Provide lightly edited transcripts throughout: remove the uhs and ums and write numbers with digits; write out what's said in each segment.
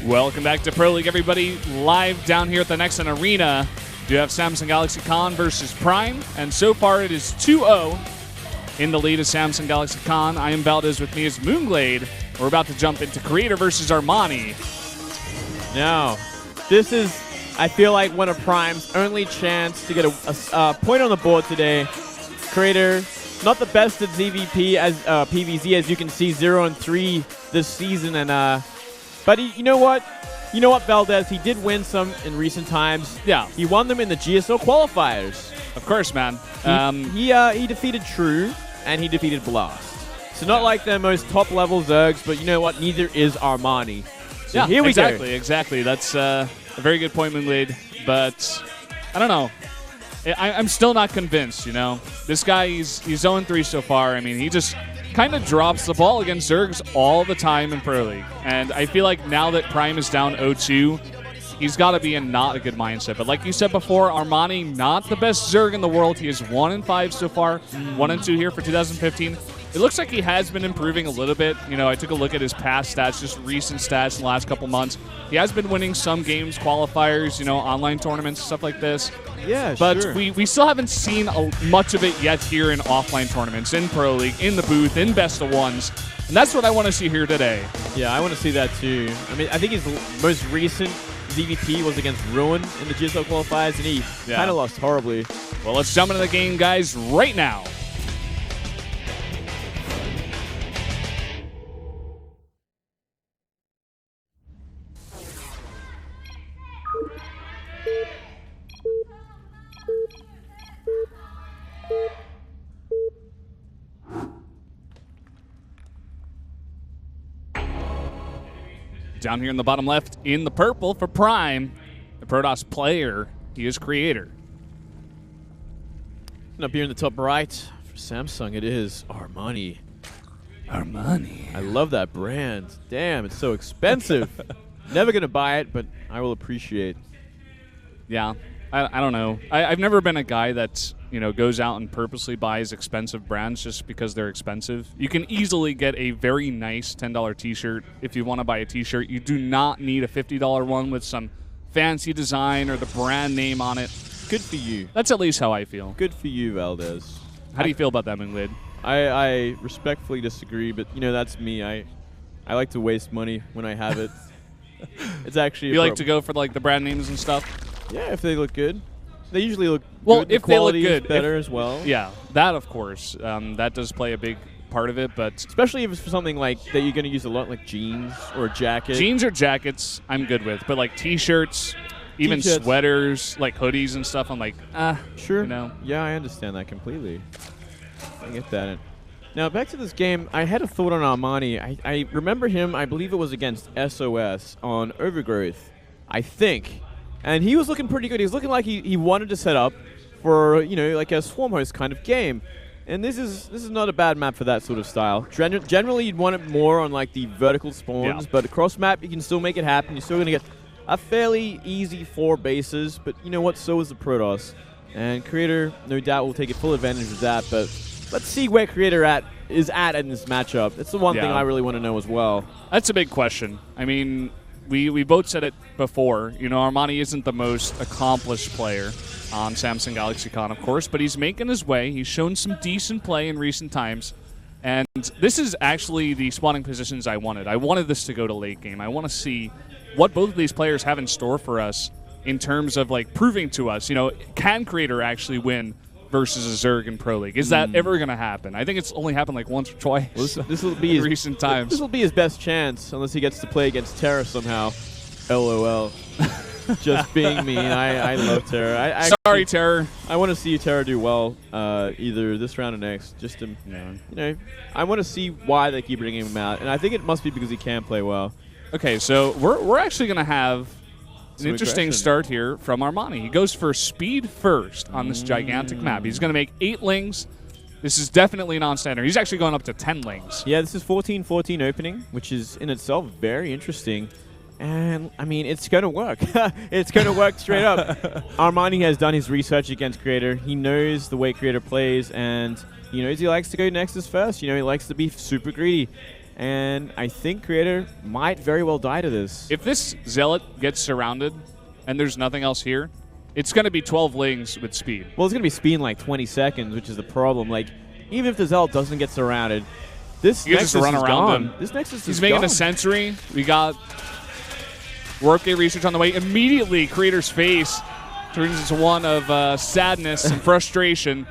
Welcome back to Pro League, everybody. Live down here at the Nexon Arena. We do have Samsung Galaxy Khan versus Prime, and so far it is 2-0. In the lead is Samsung Galaxy Khan. I am Valdez, with me is Moonglade. We're about to jump into Creator versus Armani. Now, this is, I feel like, one of Prime's only chance to get a point on the board today. Creator, not the best at ZVP as PVZ, as you can see, 0-3 this season, and but you know what? You know what, Valdez? He did win some in recent times. Yeah. He won them in the GSL qualifiers. Of course, man. He defeated True, and he defeated Blast. So not like their most top-level Zergs, but you know what? Neither is Armani. So yeah, here we go. Exactly. That's a very good point, Moonglade. But I don't know. I'm still not convinced, you know. This guy, he's 0-3 so far. I mean, he just kind of drops the ball against Zergs all the time in Pro League. And I feel like now that Prime is down 0-2, he's got to be in not a good mindset. But like you said before, Armani, not the best Zerg in the world. He is 1-5 so far, 1-2 here for 2015. It looks like he has been improving a little bit. You know, I took a look at his past stats, just recent stats in the last couple months. He has been winning some games, qualifiers, you know, online tournaments, stuff like this. Yeah, but sure. we still haven't seen much of it yet here in offline tournaments, in Pro League, in the booth, in Best of Ones. And that's what I want to see here today. Yeah, I want to see that too. I mean, I think his most recent ZVP was against Ruin in the GSL qualifiers, and he kind of lost horribly. Well, let's jump into the game, guys, right now. Down here in the bottom left, in the purple for Prime, the Protoss player, he is Creator. And up here in the top right, for Samsung, it is Armani. Armani. I love that brand. Damn, it's so expensive. Never going to buy it, but I will appreciate. Yeah, I don't know. I've never been a guy that, you know, goes out and purposely buys expensive brands just because they're expensive. You can easily get a very nice $10 t-shirt if you want to buy a t-shirt. You do not need a $50 one with some fancy design or the brand name on it. Good for you. That's at least how I feel. Good for you, Valdez. How do you feel about that, Moonglade? I respectfully disagree, but, you know, that's me. I like to waste money when I have it. It's actually... You like to go for, like, the brand names and stuff? Yeah, if they look good. They usually look well, good. If the they look quality good, is better as well. Yeah, that of course. That does play a big part of it, but especially if it's for something like that you're going to use a lot, like jeans or a jacket. Jeans or jackets, I'm good with, but like t-shirts, even sweaters, like hoodies and stuff, I'm like, sure. You know. Yeah, I understand that completely. I get that. Now back to this game. I had a thought on Armani. I remember him. I believe it was against SOS on Overgrowth, I think. And he was looking pretty good. He was looking like he wanted to set up for, you know, like a swarm host kind of game. And this is not a bad map for that sort of style. Generally, you'd want it more on like the vertical spawns, but across map, you can still make it happen. You're still going to get a fairly easy 4 bases. But you know what? So is the Protoss. And Creator, no doubt, will take full advantage of that. But let's see where Creator is at in this matchup. That's the one thing I really want to know as well. That's a big question. I mean, we both said it before. You know, Armani isn't the most accomplished player on Samsung Galaxy Con, of course, but he's making his way. He's shown some decent play in recent times. And this is actually the spawning positions I wanted. I wanted this to go to late game. I want to see what both of these players have in store for us in terms of, like, proving to us, you know, can Creator actually win versus a Zerg in Pro League? Is that ever going to happen? I think it's only happened like once or twice. Well, this will be in recent times. This will be his best chance, unless he gets to play against Terra somehow. LOL. Just being mean. I love Terra. Sorry, Terra. I want to see Terra do well, either this round or next. Just to, you know, I want to see why they keep bringing him out, and I think it must be because he can play well. Okay, so we're actually going to have an interesting start here from Armani. He goes for speed first on this gigantic map. He's going to make 8 lings. This is definitely non-standard. He's actually going up to 10 lings. Yeah, this is 14-14 opening, which is in itself very interesting. And, I mean, it's going to work. It's going to work straight up. Armani has done his research against Creator. He knows the way Creator plays, and he knows he likes to go Nexus first. You know, he likes to be super greedy. And I think Creator might very well die to this. If this Zealot gets surrounded and there's nothing else here, it's going to be 12 lings with speed. Well, it's going to be speed in like 20 seconds, which is the problem. Like, even if the Zealot doesn't get surrounded, this Nexus just run is around gone. him. This Nexus He's is making gone. a Sentry. We got Workday Research on the way. Immediately, Creator's face turns into one of sadness and frustration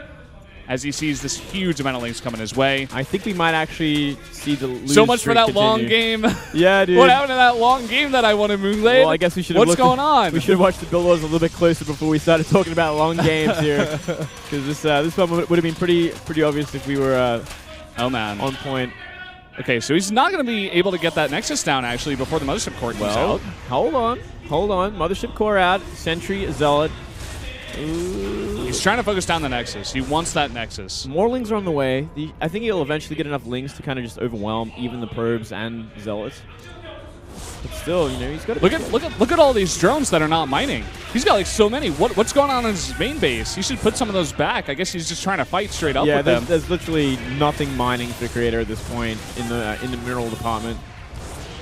as he sees this huge amount of links coming his way. I think we might actually see the lose So much for streak that continue. long game. Yeah, dude. What happened to that long game that I wanted, Moonglade? Well, I guess we should have What's going on? We should have watched the build orders a little bit closer before we started talking about long games here, because this one would have been pretty obvious if we were oh man, on point. Okay, so he's not going to be able to get that Nexus down actually before the Mothership Core comes out. Hold on. Mothership Core out. Sentry, Zealot. Ooh. He's trying to focus down the Nexus. He wants that Nexus. More lings are on the way. I think he'll eventually get enough lings to kind of just overwhelm even the probes and Zealots. But still, you know, he's got to look at all these drones that are not mining. He's got like so many. What's going on in his main base? He should put some of those back. I guess he's just trying to fight straight up with them. Yeah, there's literally nothing mining for Creator at this point in the mineral department.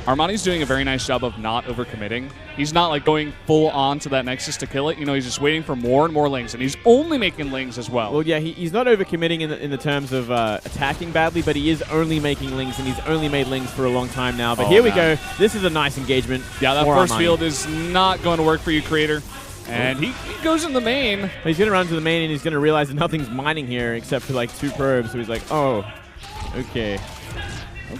Armani's doing a very nice job of not overcommitting. He's not like going full on to that Nexus to kill it. You know, he's just waiting for more and more lings, and he's only making lings as well. Well, yeah, he's not overcommitting in the terms of attacking badly, but he is only making lings, and he's only made lings for a long time now. But here we go. This is a nice engagement. Yeah, that for first Armani. field is not going to work for you, Creator. And he goes in the main. He's going to run to the main, and he's going to realize that nothing's mining here except for like 2 probes. So he's like, oh, okay.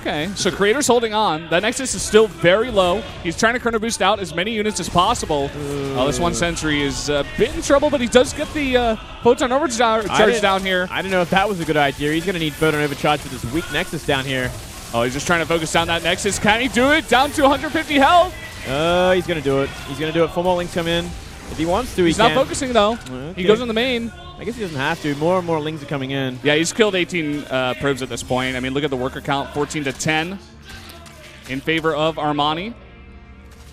Okay, so Creator's holding on. That Nexus is still very low. He's trying to chrono boost out as many units as possible. This one Sentry is a bit in trouble, but he does get the Photon Overcharge down here. I don't know if that was a good idea. He's going to need Photon Overcharge with this weak Nexus down here. Oh, he's just trying to focus down that Nexus. Can he do it? Down to 150 health. He's going to do it. He's going to do it. 4 more links come in. If he wants to, he's not focusing, though. Okay. He goes in the main. I guess he doesn't have to. More and more lings are coming in. Yeah, he's killed 18 probes at this point. I mean, look at the worker count, 14 to 10 in favor of Armani.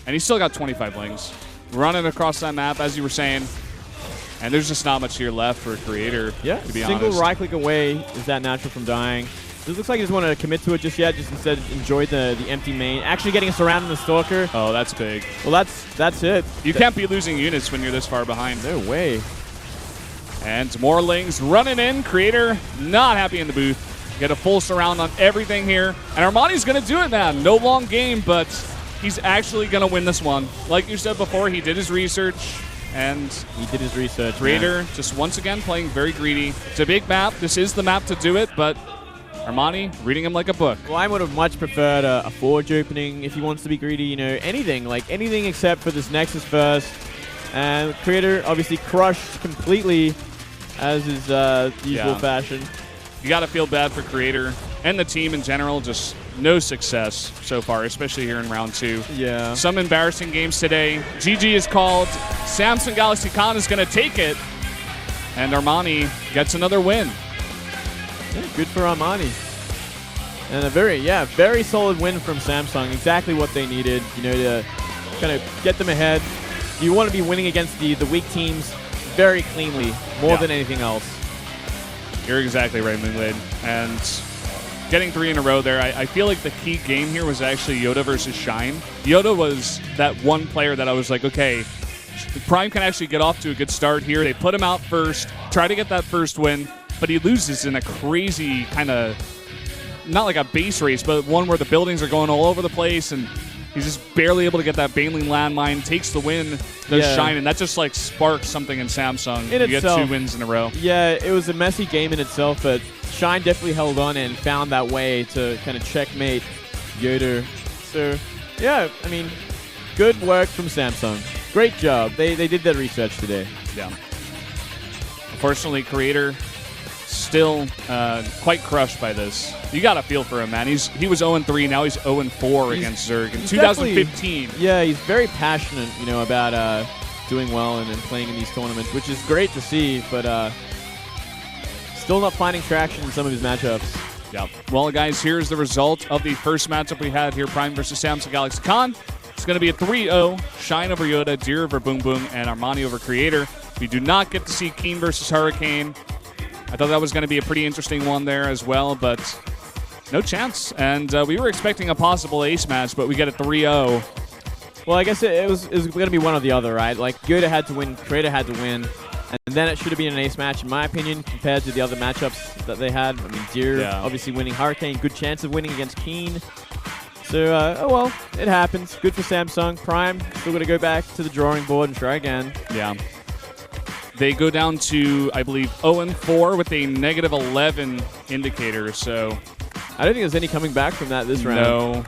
And he's still got 25 lings. Running across that map, as you were saying. And there's just not much here left for Creator, Yeah, to be single honest. right-click away is that natural from dying. This looks like he doesn't want to commit to it just yet, just instead enjoy the empty main. Actually getting us around in the Stalker. Oh, that's big. Well, that's it. You can't be losing units when you're this far behind. No way. And more lings running in. Creator not happy in the booth. Get a full surround on everything here. And Armani's going to do it, man. No long game, but he's actually going to win this one. Like you said before, he did his research. And he did his research. Creator just once again playing very greedy. It's a big map. This is the map to do it, but Armani reading him like a book. Well, I would have much preferred a Forge opening if he wants to be greedy. You know, anything except for this Nexus first. And Creator obviously crushed completely, as is usual fashion. You got to feel bad for Creator and the team in general. Just no success so far, especially here in round 2. Yeah. Some embarrassing games today. GG is called. Samsung Galaxy Con is going to take it. And Armani gets another win. Yeah, good for Armani. And a very solid win from Samsung. Exactly what they needed, you know, to kind of get them ahead. You want to be winning against the weak teams very cleanly, more than anything else. You're exactly right, Moonglade. And getting 3 in a row there, I feel like the key game here was actually Yoda versus Shine. Yoda was that one player that I was like, okay, Prime can actually get off to a good start here. They put him out first, try to get that first win, but he loses in a crazy kind of, not like a base race, but one where the buildings are going all over the place, and he's just barely able to get that Baneling landmine, takes the win, does Shine, and that just like sparks something in Samsung. You get 2 wins in a row. Yeah, it was a messy game in itself, but Shine definitely held on and found that way to kind of checkmate Yoda. So, yeah, I mean, good work from Samsung. Great job. They did their research today. Yeah. Unfortunately, Creator still quite crushed by this. You got to feel for him, man. He was 0-3, now he's 0-4 against Zerg in 2015. Yeah, he's very passionate, you know, about doing well and playing in these tournaments, which is great to see, but still not finding traction in some of his matchups. Yeah. Well, guys, here's the result of the first matchup we had here, Prime versus Samsung Galaxy Con. It's going to be a 3-0, Shine over Yoda, Deer over Boom Boom, and Armani over Creator. We do not get to see Keen versus Hurricane. I thought that was going to be a pretty interesting one there as well, but no chance. And we were expecting a possible ace match, but we get a 3-0. Well, I guess it was going to be one or the other, right? Like, Goethe had to win, Creator had to win, and then it should have been an ace match, in my opinion, compared to the other matchups that they had. I mean, Deer obviously winning Hurricane, good chance of winning against Keen. So, oh well, it happens. Good for Samsung. Prime, still got to go back to the drawing board and try again. Yeah. They go down to, I believe, 0-4 with a -11 indicator, so... I don't think there's any coming back from that this round. No.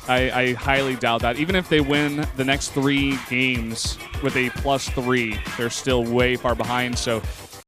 I highly doubt that. Even if they win the next 3 games with a +3, they're still way far behind. So